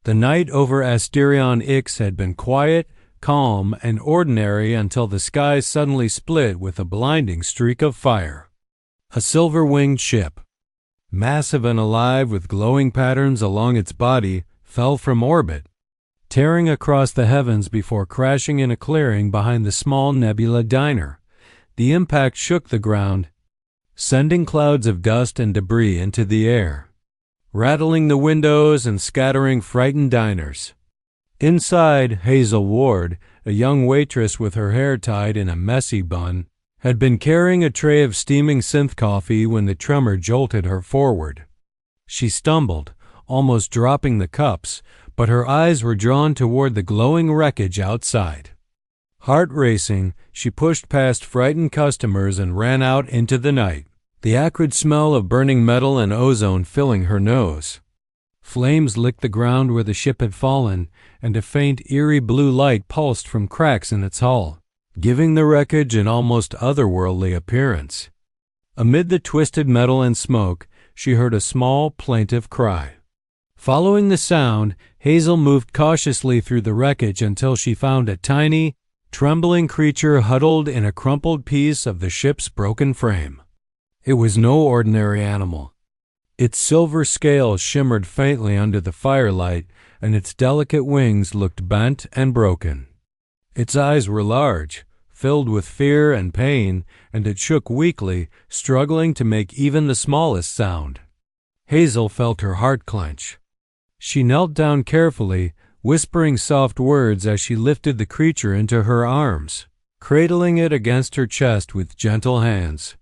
The night over Asterion Ix had been quiet, calm, and ordinary until the sky suddenly split with a blinding streak of fire. A silver-winged ship, massive and alive with glowing patterns along its body, fell from orbit, tearing across the heavens before crashing in a clearing behind the small nebula diner. The impact shook the ground, sending clouds of dust and debris into the air, rattling the windows and scattering frightened diners. Inside, Hazel Ward, a young waitress with her hair tied in a messy bun, had been carrying a tray of steaming synth coffee when the tremor jolted her forward. She stumbled, almost dropping the cups, but her eyes were drawn toward the glowing wreckage outside. Heart racing, she pushed past frightened customers and ran out into the night, the acrid smell of burning metal and ozone filling her nose. Flames licked the ground where the ship had fallen, and a faint, eerie blue light pulsed from cracks in its hull, giving the wreckage an almost otherworldly appearance. Amid the twisted metal and smoke, she heard a small, plaintive cry. Following the sound, Hazel moved cautiously through the wreckage until she found a tiny, trembling creature huddled in a crumpled piece of the ship's broken frame. It was no ordinary animal. Its silver scales shimmered faintly under the firelight, and its delicate wings looked bent and broken. Its eyes were large, filled with fear and pain, and it shook weakly, struggling to make even the smallest sound. Hazel felt her heart clench. She knelt down carefully, whispering soft words as she lifted the creature into her arms, cradling it against her chest with gentle hands.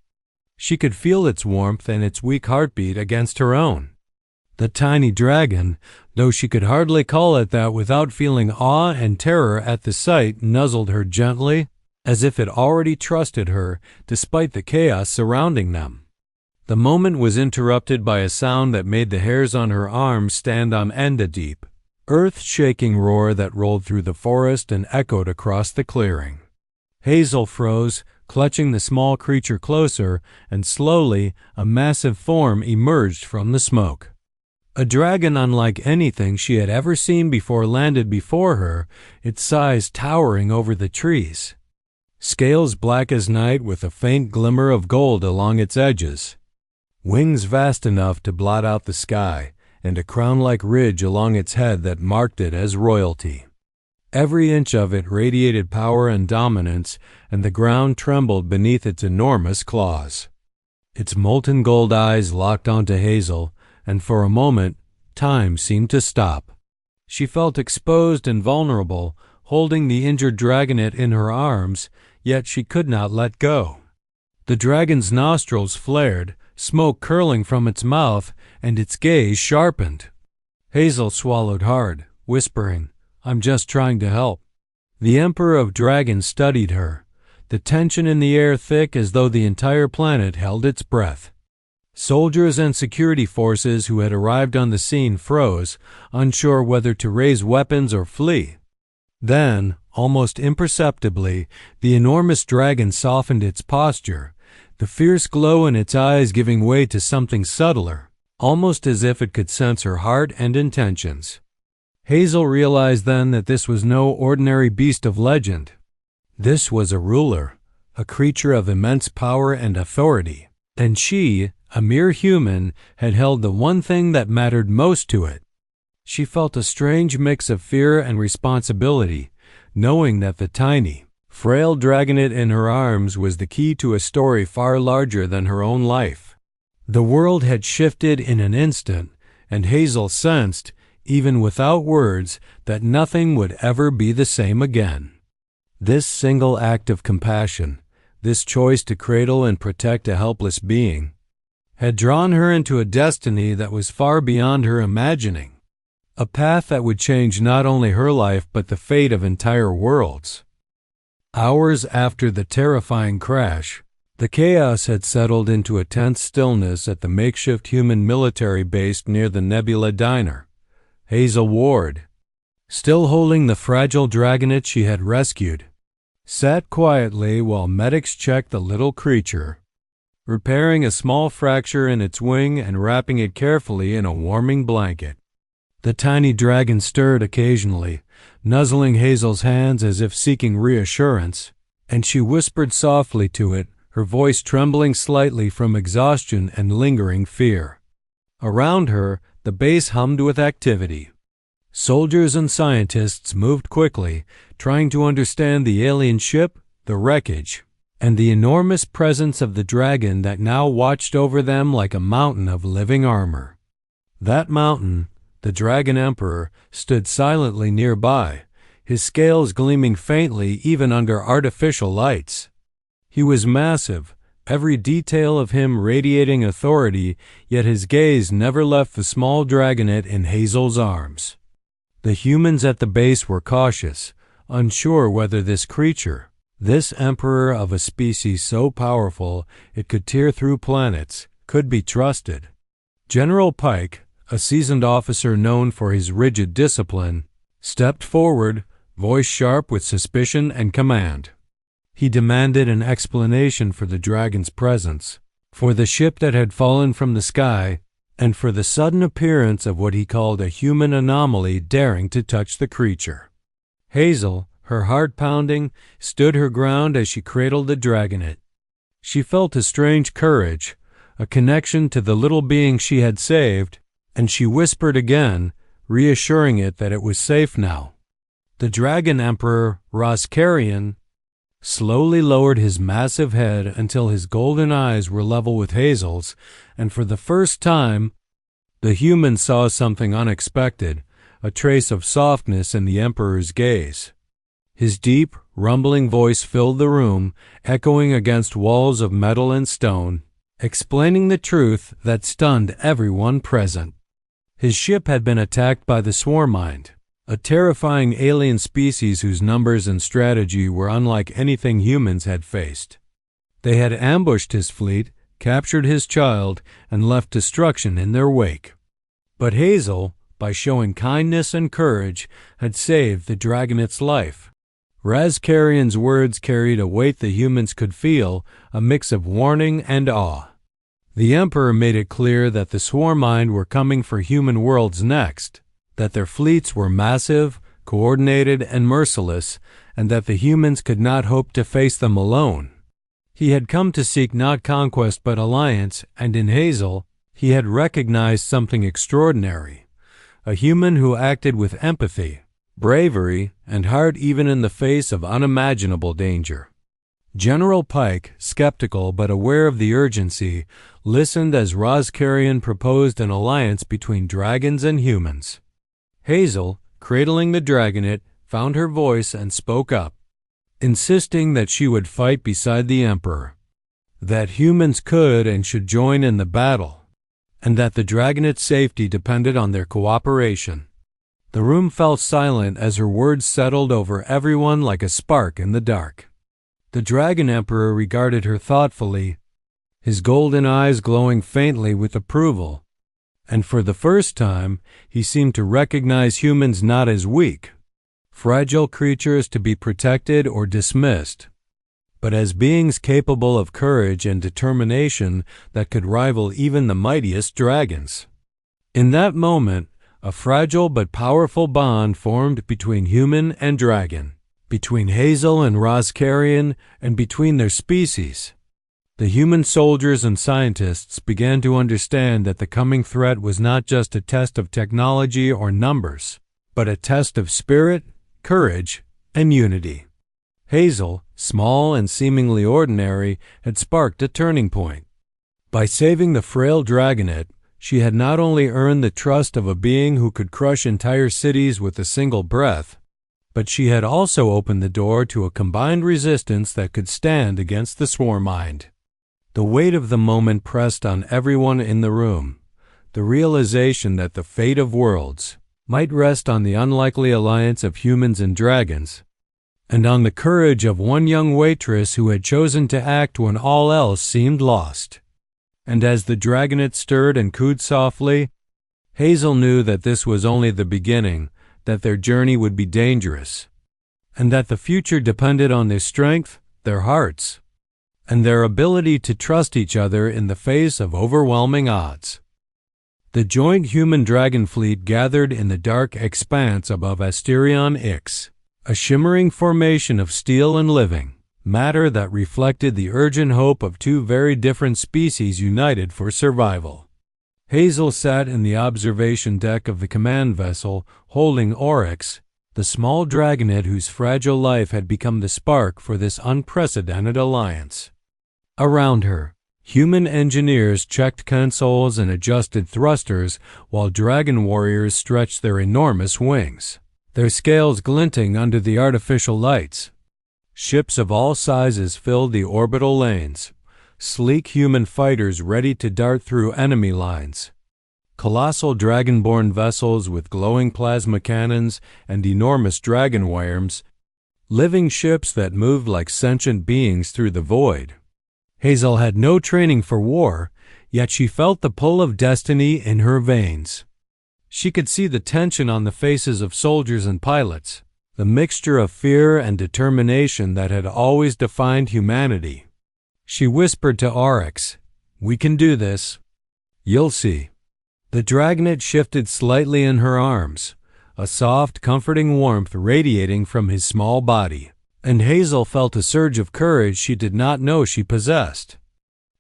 She could feel its warmth and its weak heartbeat against her own. The tiny dragon, though she could hardly call it that without feeling awe and terror at the sight, nuzzled her gently, as if it already trusted her, despite the chaos surrounding them. The moment was interrupted by a sound that made the hairs on her arms stand on end. A deep, earth-shaking roar that rolled through the forest and echoed across the clearing. Hazel froze, clutching the small creature closer, and slowly a massive form emerged from the smoke. A dragon unlike anything she had ever seen before landed before her, its size towering over the trees. Scales black as night with a faint glimmer of gold along its edges. Wings vast enough to blot out the sky, and a crown-like ridge along its head that marked it as royalty. Every inch of it radiated power and dominance, and the ground trembled beneath its enormous claws. Its molten gold eyes locked onto Hazel, and for a moment, time seemed to stop. She felt exposed and vulnerable, holding the injured Dragonet in her arms, yet she could not let go. The dragon's nostrils flared, smoke curling from its mouth, and its gaze sharpened. Hazel swallowed hard, whispering, "I'm just trying to help." The Emperor of Dragons studied her, the tension in the air thick as though the entire planet held its breath. Soldiers and security forces who had arrived on the scene froze, unsure whether to raise weapons or flee. Then, almost imperceptibly, the enormous dragon softened its posture, the fierce glow in its eyes giving way to something subtler, almost as if it could sense her heart and intentions. Hazel realized then that this was no ordinary beast of legend. This was a ruler, a creature of immense power and authority, and she, a mere human, had held the one thing that mattered most to it. She felt a strange mix of fear and responsibility, knowing that the tiny, frail Dragonet in her arms was the key to a story far larger than her own life. The world had shifted in an instant, and Hazel sensed, even without words, that nothing would ever be the same again. This single act of compassion, this choice to cradle and protect a helpless being, had drawn her into a destiny that was far beyond her imagining, a path that would change not only her life but the fate of entire worlds. Hours after the terrifying crash, the chaos had settled into a tense stillness at the makeshift human military base near the Nebula Diner. Hazel Ward, still holding the fragile Dragonet she had rescued, sat quietly while medics checked the little creature, repairing a small fracture in its wing and wrapping it carefully in a warming blanket. The tiny dragon stirred occasionally, nuzzling Hazel's hands as if seeking reassurance, and she whispered softly to it, her voice trembling slightly from exhaustion and lingering fear. Around her, the base hummed with activity. Soldiers and scientists moved quickly, trying to understand the alien ship, the wreckage, and the enormous presence of the dragon that now watched over them like a mountain of living armor. That mountain, the Dragon Emperor, stood silently nearby, his scales gleaming faintly even under artificial lights. He was massive, every detail of him radiating authority, yet his gaze never left the small Dragonet in Hazel's arms. The humans at the base were cautious, unsure whether this creature, this emperor of a species so powerful it could tear through planets, could be trusted. General Pike, a seasoned officer known for his rigid discipline, stepped forward, voice sharp with suspicion and command. He demanded an explanation for the dragon's presence, for the ship that had fallen from the sky, and for the sudden appearance of what he called a human anomaly daring to touch the creature. Hazel, her heart pounding, stood her ground as she cradled the Dragonet. She felt a strange courage, a connection to the little being she had saved, and she whispered again, reassuring it that it was safe now. The Dragon Emperor, Roscarian, slowly lowered his massive head until his golden eyes were level with Hazel's, and for the first time, the human saw something unexpected, a trace of softness in the Emperor's gaze. His deep, rumbling voice filled the room, echoing against walls of metal and stone, explaining the truth that stunned everyone present. His ship had been attacked by the Swarmind, a terrifying alien species whose numbers and strategy were unlike anything humans had faced. They had ambushed his fleet, captured his child, and left destruction in their wake. But Hazel, by showing kindness and courage, had saved the Dragonet's life. Roscarian's words carried a weight the humans could feel, a mix of warning and awe. The Emperor made it clear that the Swarmind were coming for human worlds next, that their fleets were massive, coordinated, and merciless, and that the humans could not hope to face them alone. He had come to seek not conquest but alliance, and in Hazel, he had recognized something extraordinary, a human who acted with empathy, bravery, and heart even in the face of unimaginable danger. General Pike, skeptical but aware of the urgency, listened as Roscarian proposed an alliance between dragons and humans. Hazel, cradling the Dragonet, found her voice and spoke up, insisting that she would fight beside the Emperor, that humans could and should join in the battle, and that the Dragonet's safety depended on their cooperation. The room fell silent as her words settled over everyone like a spark in the dark. The Dragon Emperor regarded her thoughtfully, his golden eyes glowing faintly with approval, and for the first time he seemed to recognize humans not as weak, fragile creatures to be protected or dismissed, but as beings capable of courage and determination that could rival even the mightiest dragons. In that moment, a fragile but powerful bond formed between human and dragon, between Hazel and Roscarian, and between their species. The human soldiers and scientists began to understand that the coming threat was not just a test of technology or numbers, but a test of spirit, courage, and unity. Hazel, small and seemingly ordinary, had sparked a turning point. By saving the frail Dragonet, she had not only earned the trust of a being who could crush entire cities with a single breath, but she had also opened the door to a combined resistance that could stand against the Swarmind. The weight of the moment pressed on everyone in the room, the realization that the fate of worlds might rest on the unlikely alliance of humans and dragons, and on the courage of one young waitress who had chosen to act when all else seemed lost. And as the Dragonet stirred and cooed softly, Hazel knew that this was only the beginning, that their journey would be dangerous, and that the future depended on their strength, their hearts, and their ability to trust each other in the face of overwhelming odds. The joint human-dragon fleet gathered in the dark expanse above Asterion Ix, a shimmering formation of steel and living matter that reflected the urgent hope of two very different species united for survival. Hazel sat in the observation deck of the command vessel, holding Oryx, the small dragonet whose fragile life had become the spark for this unprecedented alliance. Around her, human engineers checked consoles and adjusted thrusters while dragon warriors stretched their enormous wings, their scales glinting under the artificial lights. Ships of all sizes filled the orbital lanes, sleek human fighters ready to dart through enemy lines. Colossal dragonborn vessels with glowing plasma cannons and enormous dragon worms, living ships that moved like sentient beings through the void. Hazel had no training for war, yet she felt the pull of destiny in her veins. She could see the tension on the faces of soldiers and pilots, the mixture of fear and determination that had always defined humanity. She whispered to Oryx, "We can do this. You'll see." The dragonet shifted slightly in her arms, a soft, comforting warmth radiating from his small body, and Hazel felt a surge of courage she did not know she possessed.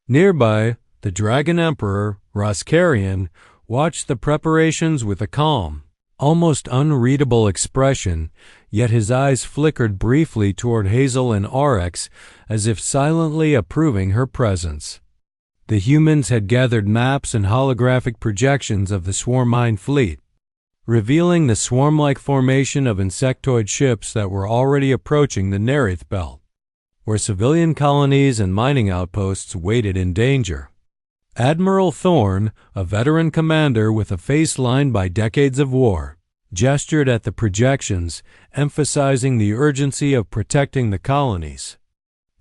Nearby, the Dragon Emperor, Roskarion, watched the preparations with a calm, almost unreadable expression, yet his eyes flickered briefly toward Hazel and Oryx as if silently approving her presence. The humans had gathered maps and holographic projections of the swarmine fleet, revealing the swarm-like formation of insectoid ships that were already approaching the Nerith Belt, where civilian colonies and mining outposts waited in danger. Admiral Thorne, a veteran commander with a face lined by decades of war, gestured at the projections, emphasizing the urgency of protecting the colonies.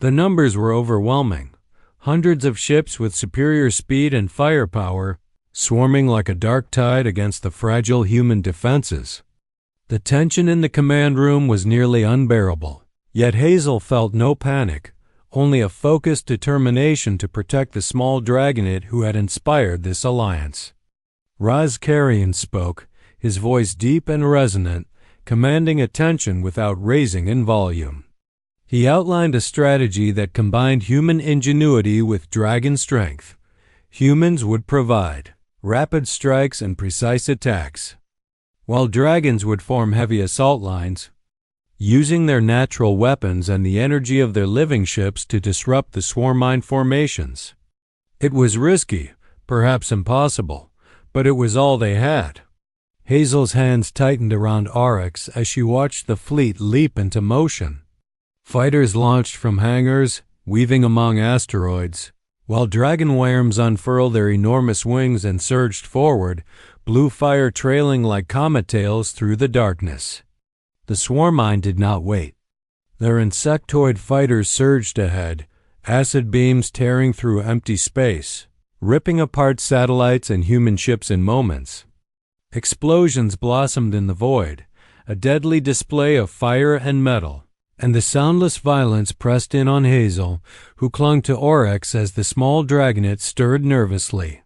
The numbers were overwhelming. Hundreds of ships with superior speed and firepower, swarming like a dark tide against the fragile human defenses. The tension in the command room was nearly unbearable, yet Hazel felt no panic, only a focused determination to protect the small dragonet who had inspired this alliance. Roskarion spoke, his voice deep and resonant, commanding attention without raising in volume. He outlined a strategy that combined human ingenuity with dragon strength. Humans would provide rapid strikes and precise attacks, while dragons would form heavy assault lines, using their natural weapons and the energy of their living ships to disrupt the swarmine formations. It was risky, perhaps impossible, but it was all they had. Hazel's hands tightened around Oryx as she watched the fleet leap into motion. Fighters launched from hangars, weaving among asteroids, while dragon worms unfurled their enormous wings and surged forward, blue fire trailing like comet tails through the darkness. The swarmine did not wait. Their insectoid fighters surged ahead, acid beams tearing through empty space, ripping apart satellites and human ships in moments. Explosions blossomed in the void, a deadly display of fire and metal, and the soundless violence pressed in on Hazel, who clung to Oryx as the small dragonet stirred nervously.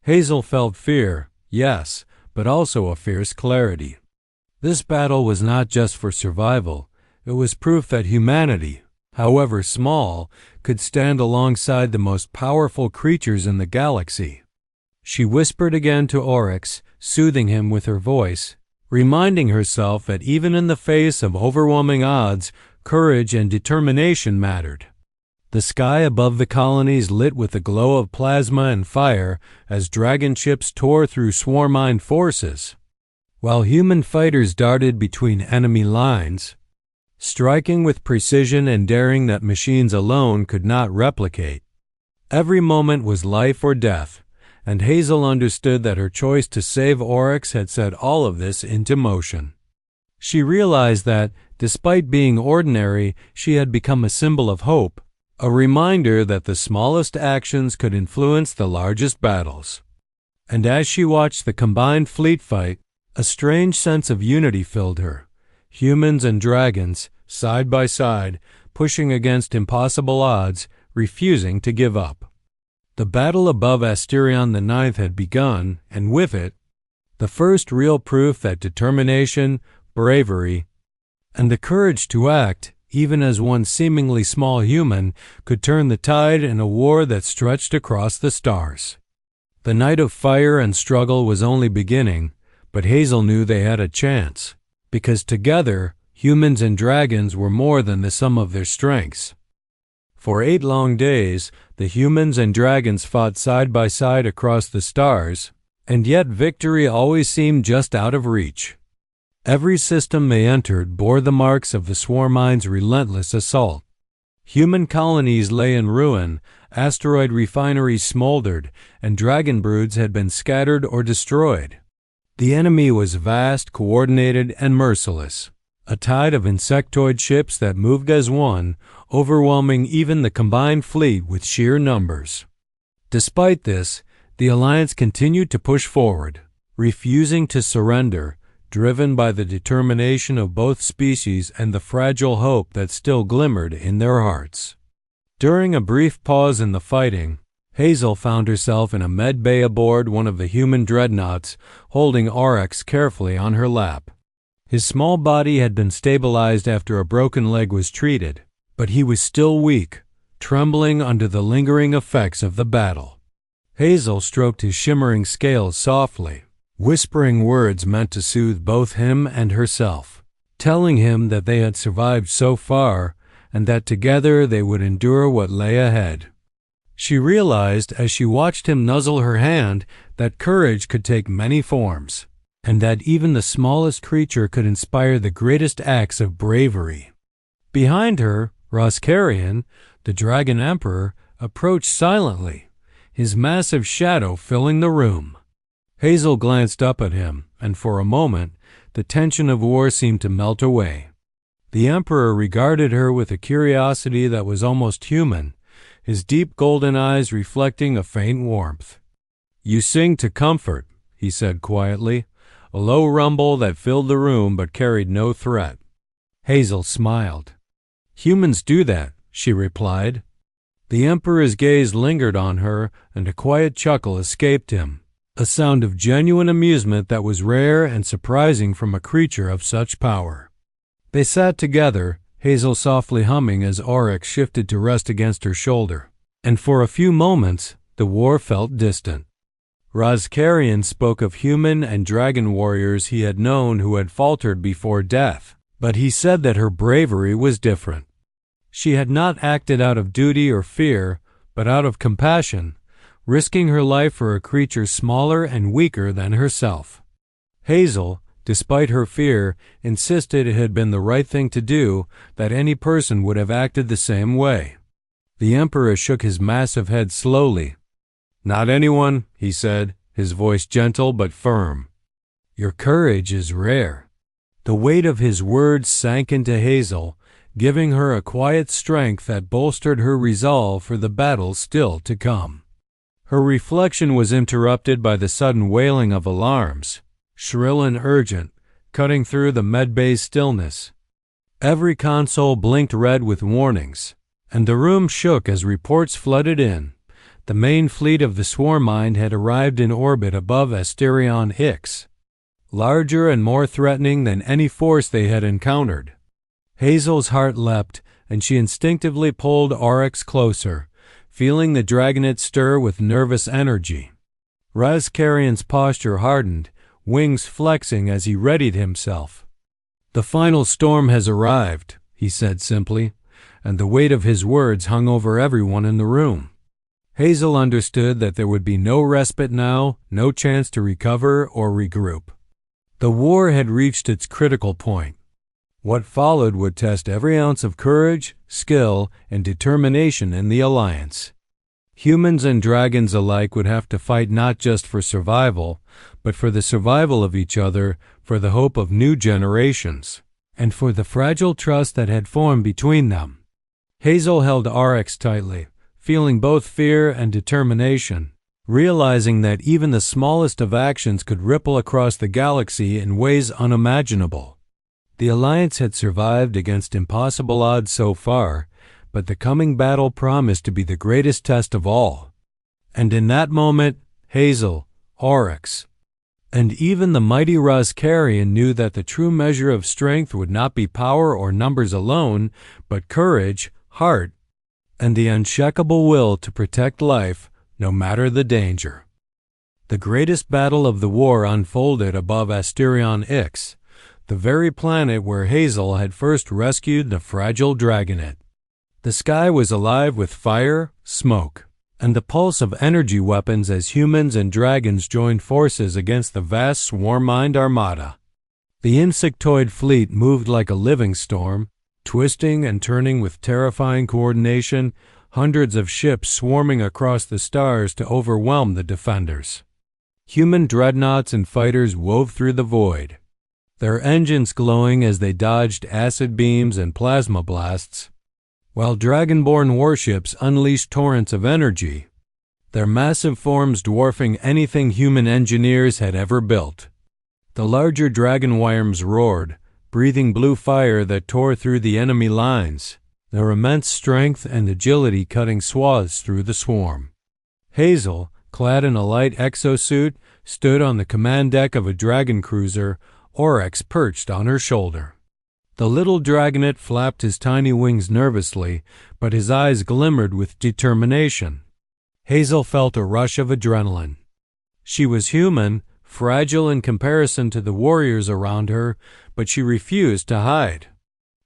Hazel felt fear, yes, but also a fierce clarity. This battle was not just for survival, it was proof that humanity, however small, could stand alongside the most powerful creatures in the galaxy. She whispered again to Oryx, soothing him with her voice, reminding herself that even in the face of overwhelming odds, courage and determination mattered. The sky above the colonies lit with the glow of plasma and fire as dragon ships tore through swarmine forces, while human fighters darted between enemy lines, striking with precision and daring that machines alone could not replicate. Every moment was life or death, and Hazel understood that her choice to save Oryx had set all of this into motion. She realized that, despite being ordinary, she had become a symbol of hope, a reminder that the smallest actions could influence the largest battles. And as she watched the combined fleet fight, a strange sense of unity filled her. Humans and dragons, side by side, pushing against impossible odds, refusing to give up. The battle above Asterion the Ninth had begun, and with it, the first real proof that determination, bravery, and the courage to act, even as one seemingly small human, could turn the tide in a war that stretched across the stars. The night of fire and struggle was only beginning, but Hazel knew they had a chance, because together, humans and dragons were more than the sum of their strengths. For 8 long days, the humans and dragons fought side by side across the stars, and yet victory always seemed just out of reach. Every system they entered bore the marks of the Swarmind's relentless assault. Human colonies lay in ruin, asteroid refineries smoldered, and dragon broods had been scattered or destroyed. The enemy was vast, coordinated, and merciless, a tide of insectoid ships that moved as one, overwhelming even the combined fleet with sheer numbers. Despite this, the Alliance continued to push forward, refusing to surrender, driven by the determination of both species and the fragile hope that still glimmered in their hearts. During a brief pause in the fighting, Hazel found herself in a med bay aboard one of the human dreadnoughts, holding Aurex carefully on her lap. His small body had been stabilized after a broken leg was treated, but he was still weak, trembling under the lingering effects of the battle. Hazel stroked his shimmering scales softly, whispering words meant to soothe both him and herself, telling him that they had survived so far and that together they would endure what lay ahead. She realized as she watched him nuzzle her hand that courage could take many forms, and that even the smallest creature could inspire the greatest acts of bravery. Behind her, Roscarian, the Dragon Emperor, approached silently, his massive shadow filling the room. Hazel glanced up at him, and for a moment, the tension of war seemed to melt away. The Emperor regarded her with a curiosity that was almost human, his deep golden eyes reflecting a faint warmth. "You sing to comfort," he said quietly, a low rumble that filled the room but carried no threat. Hazel smiled. "Humans do that," she replied. The Emperor's gaze lingered on her, and a quiet chuckle escaped him, a sound of genuine amusement that was rare and surprising from a creature of such power. They sat together, Hazel softly humming as Aurex shifted to rest against her shoulder, and for a few moments the war felt distant. Roscarian spoke of human and dragon warriors he had known who had faltered before death, but he said that her bravery was different. She had not acted out of duty or fear, but out of compassion, risking her life for a creature smaller and weaker than herself. Hazel, despite her fear, insisted it had been the right thing to do, that any person would have acted the same way. The Emperor shook his massive head slowly. "Not anyone," he said, his voice gentle but firm. "Your courage is rare." The weight of his words sank into Hazel, giving her a quiet strength that bolstered her resolve for the battle still to come. Her reflection was interrupted by the sudden wailing of alarms, shrill and urgent, cutting through the medbay's stillness. Every console blinked red with warnings, and the room shook as reports flooded in. The main fleet of the Swarmind had arrived in orbit above Asterion Ix, larger and more threatening than any force they had encountered. Hazel's heart leapt, and she instinctively pulled Aurex closer, feeling the Dragonet stir with nervous energy. Roscarian's posture hardened, wings flexing as he readied himself. "The final storm has arrived," he said simply, and the weight of his words hung over everyone in the room. Hazel understood that there would be no respite now, no chance to recover or regroup. The war had reached its critical point. What followed would test every ounce of courage, skill, and determination in the Alliance. Humans and dragons alike would have to fight not just for survival, but for the survival of each other, for the hope of new generations, and for the fragile trust that had formed between them. Hazel held Aurex tightly, feeling both fear and determination, realizing that even the smallest of actions could ripple across the galaxy in ways unimaginable. The Alliance had survived against impossible odds so far, but the coming battle promised to be the greatest test of all. And in that moment, Hazel, Oryx, and even the mighty Razkarian knew that the true measure of strength would not be power or numbers alone, but courage, heart, and the unshakable will to protect life, no matter the danger. The greatest battle of the war unfolded above Asterion Ix, the very planet where Hazel had first rescued the fragile Dragonet. The sky was alive with fire, smoke, and the pulse of energy weapons as humans and dragons joined forces against the vast swarm-mind armada. The insectoid fleet moved like a living storm, twisting and turning with terrifying coordination, hundreds of ships swarming across the stars to overwhelm the defenders. Human dreadnoughts and fighters wove through the void, their engines glowing as they dodged acid beams and plasma blasts, while dragonborn warships unleashed torrents of energy, their massive forms dwarfing anything human engineers had ever built. The larger dragon worms roared, breathing blue fire that tore through the enemy lines, their immense strength and agility cutting swaths through the swarm. Hazel, clad in a light exosuit, stood on the command deck of a dragon cruiser, Oryx perched on her shoulder. The little Dragonet flapped his tiny wings nervously, but his eyes glimmered with determination. Hazel felt a rush of adrenaline. She was human, fragile in comparison to the warriors around her, but she refused to hide.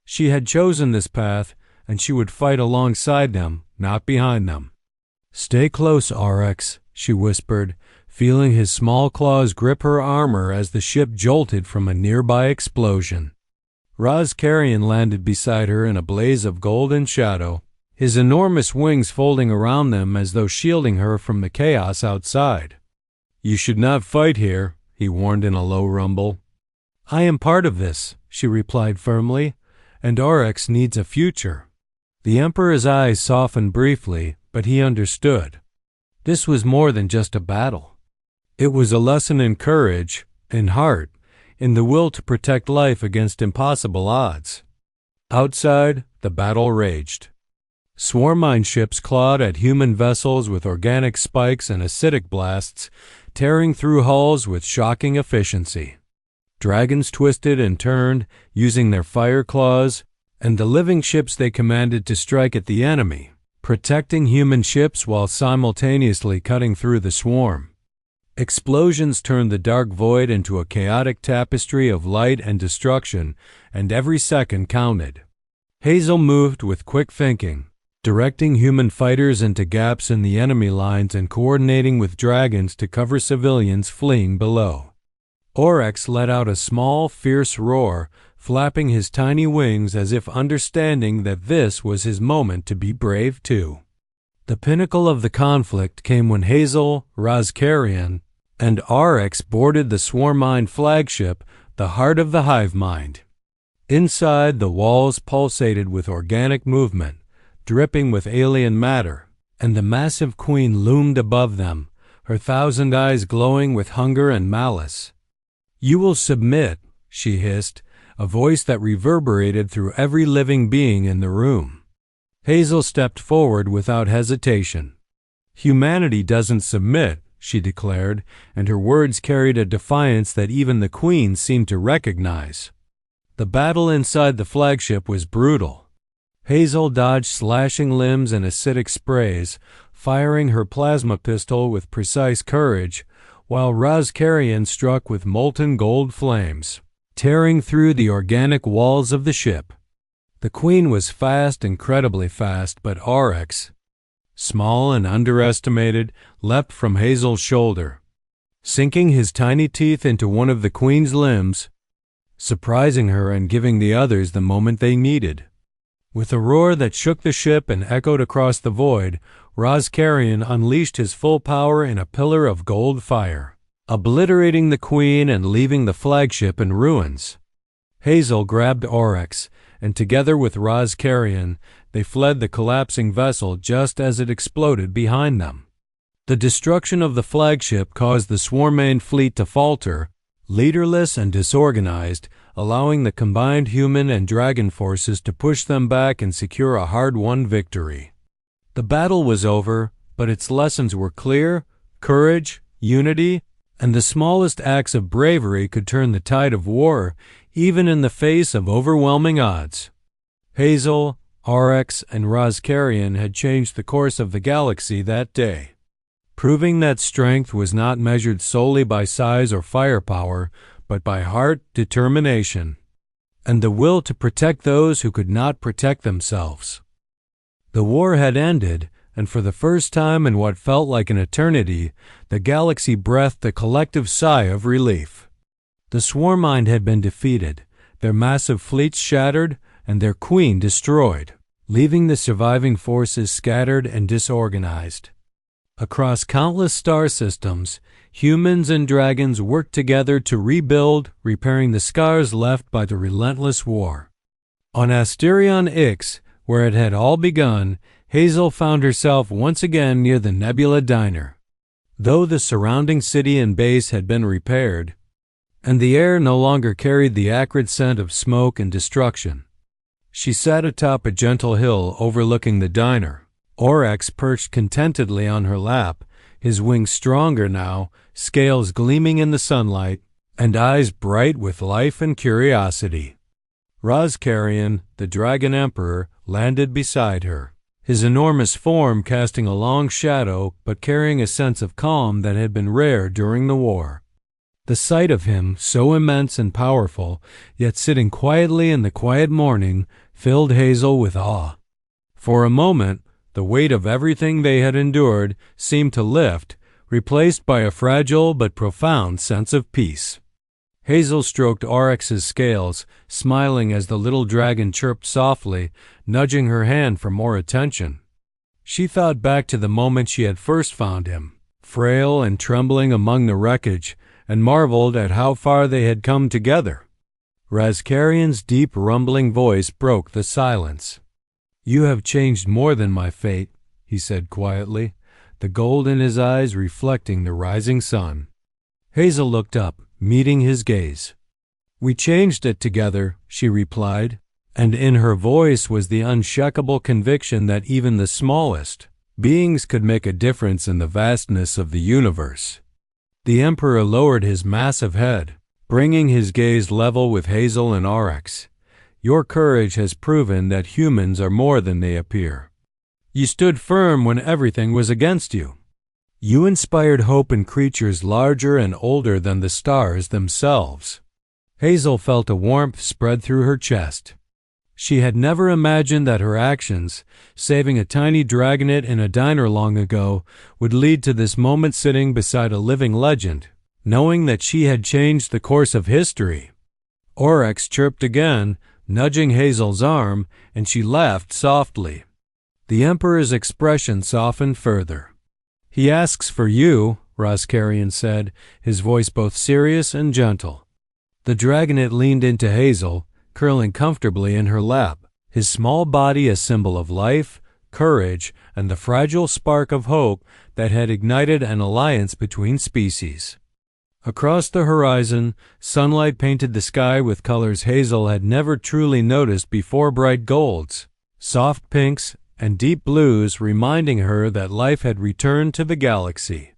She had chosen this path, and she would fight alongside them, not behind them. "Stay close, Oryx," she whispered, feeling his small claws grip her armor as the ship jolted from a nearby explosion. Razkarian landed beside her in a blaze of golden shadow, his enormous wings folding around them as though shielding her from the chaos outside. "You should not fight here," he warned in a low rumble. "I am part of this," she replied firmly, "and Oryx needs a future." The Emperor's eyes softened briefly, but he understood. This was more than just a battle. It was a lesson in courage, in heart, in the will to protect life against impossible odds. Outside, the battle raged. Swarm-mine ships clawed at human vessels with organic spikes and acidic blasts, tearing through hulls with shocking efficiency. Dragons twisted and turned, using their fire claws, and the living ships they commanded to strike at the enemy, protecting human ships while simultaneously cutting through the swarm. Explosions turned the dark void into a chaotic tapestry of light and destruction, and every second counted. Hazel moved with quick thinking, directing human fighters into gaps in the enemy lines and coordinating with dragons to cover civilians fleeing below. Oryx let out a small, fierce roar, flapping his tiny wings as if understanding that this was his moment to be brave too. The pinnacle of the conflict came when Hazel, Razkarian, and Oryx boarded the Swarm-Mind flagship, the heart of the hive mind. Inside, the walls pulsated with organic movement, dripping with alien matter, and the massive queen loomed above them, her 1,000 eyes glowing with hunger and malice. "You will submit," she hissed, a voice that reverberated through every living being in the room. Hazel stepped forward without hesitation. "Humanity doesn't submit," she declared, and her words carried a defiance that even the queen seemed to recognize. The battle inside the flagship was brutal. Hazel dodged slashing limbs and acidic sprays, firing her plasma pistol with precise courage, while Razkarian struck with molten gold flames, tearing through the organic walls of the ship. The queen was fast, incredibly fast, but Oryx, small and underestimated, leapt from Hazel's shoulder, sinking his tiny teeth into one of the queen's limbs, surprising her and giving the others the moment they needed. With a roar that shook the ship and echoed across the void, Razkarian unleashed his full power in a pillar of gold fire, obliterating the queen and leaving the flagship in ruins. Hazel grabbed Oryx, and together with Razkarian, they fled the collapsing vessel just as it exploded behind them. The destruction of the flagship caused the Swarm-Mane fleet to falter, leaderless and disorganized, allowing the combined human and dragon forces to push them back and secure a hard-won victory. The battle was over, but its lessons were clear: courage, unity, and the smallest acts of bravery could turn the tide of war, even in the face of overwhelming odds. Hazel, Aurex, and Roscarian had changed the course of the galaxy that day, proving that strength was not measured solely by size or firepower, but by heart, determination, and the will to protect those who could not protect themselves. The war had ended, and for the first time in what felt like an eternity, the galaxy breathed a collective sigh of relief. The Swarmind had been defeated, their massive fleets shattered, and their queen destroyed, leaving the surviving forces scattered and disorganized. Across countless star systems, humans and dragons worked together to rebuild, repairing the scars left by the relentless war. On Asterion Ix, where it had all begun, Hazel found herself once again near the Nebula Diner. Though the surrounding city and base had been repaired, and the air no longer carried the acrid scent of smoke and destruction, she sat atop a gentle hill overlooking the diner. Aurex perched contentedly on her lap, his wings stronger now, scales gleaming in the sunlight, and eyes bright with life and curiosity. Roscarian, the Dragon Emperor, landed beside her, his enormous form casting a long shadow but carrying a sense of calm that had been rare during the war. The sight of him, so immense and powerful, yet sitting quietly in the quiet morning, filled Hazel with awe. For a moment, the weight of everything they had endured seemed to lift, replaced by a fragile but profound sense of peace. Hazel stroked Aurex's scales, smiling as the little dragon chirped softly, nudging her hand for more attention. She thought back to the moment she had first found him, frail and trembling among the wreckage, and marveled at how far they had come together. Roscarian's deep, rumbling voice broke the silence. "You have changed more than my fate," he said quietly, the gold in his eyes reflecting the rising sun. Hazel looked up, meeting his gaze. "We changed it together," she replied, and in her voice was the unshakable conviction that even the smallest beings could make a difference in the vastness of the universe. The Emperor lowered his massive head, bringing his gaze level with Hazel and Aurex. "Your courage has proven that humans are more than they appear. You stood firm when everything was against you. You inspired hope in creatures larger and older than the stars themselves." Hazel felt a warmth spread through her chest. She had never imagined that her actions, saving a tiny dragonet in a diner long ago, would lead to this moment sitting beside a living legend, knowing that she had changed the course of history. Aurex chirped again, nudging Hazel's arm, and she laughed softly. The Emperor's expression softened further. "He asks for you," Roscarian said, his voice both serious and gentle. The dragonet leaned into Hazel, curling comfortably in her lap, his small body a symbol of life, courage, and the fragile spark of hope that had ignited an alliance between species. Across the horizon, sunlight painted the sky with colors Hazel had never truly noticed before: bright golds, soft pinks, and deep blues, reminding her that life had returned to the galaxy.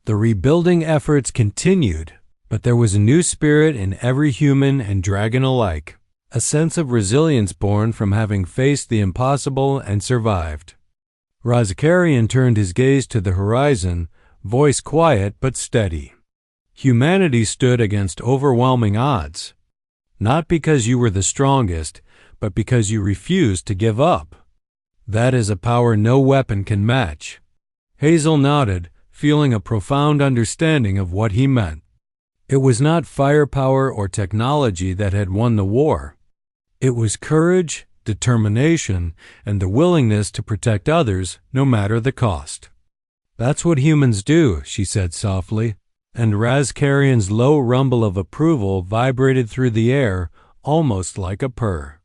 The rebuilding efforts continued, but there was a new spirit in every human and dragon alike, a sense of resilience born from having faced the impossible and survived. Roscarian turned his gaze to the horizon, voice quiet but steady. "Humanity stood against overwhelming odds, not because you were the strongest, but because you refused to give up. That is a power no weapon can match." Hazel nodded, feeling a profound understanding of what he meant. It was not firepower or technology that had won the war. It was courage, determination, and the willingness to protect others no matter the cost. "That's what humans do," she said softly, and Roscarian's low rumble of approval vibrated through the air, almost like a purr.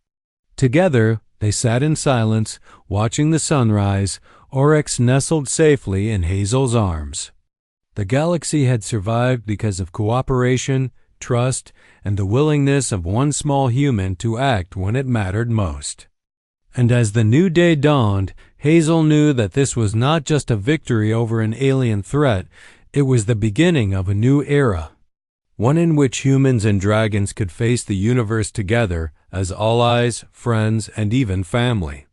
Together, they sat in silence, watching the sunrise, Aurex nestled safely in Hazel's arms. The galaxy had survived because of cooperation, trust, and the willingness of one small human to act when it mattered most. And as the new day dawned, Hazel knew that this was not just a victory over an alien threat, it was the beginning of a new era, one in which humans and dragons could face the universe together as allies, friends, and even family.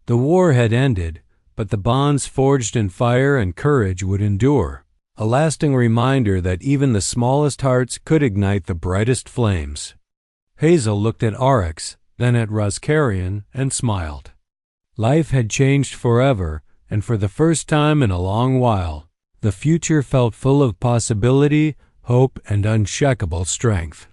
The war had ended, but the bonds forged in fire and courage would endure, a lasting reminder that even the smallest hearts could ignite the brightest flames. Hazel looked at Oryx, then at Roscarian, and smiled. Life had changed forever, and for the first time in a long while, the future felt full of possibility, hope, and unshakable strength.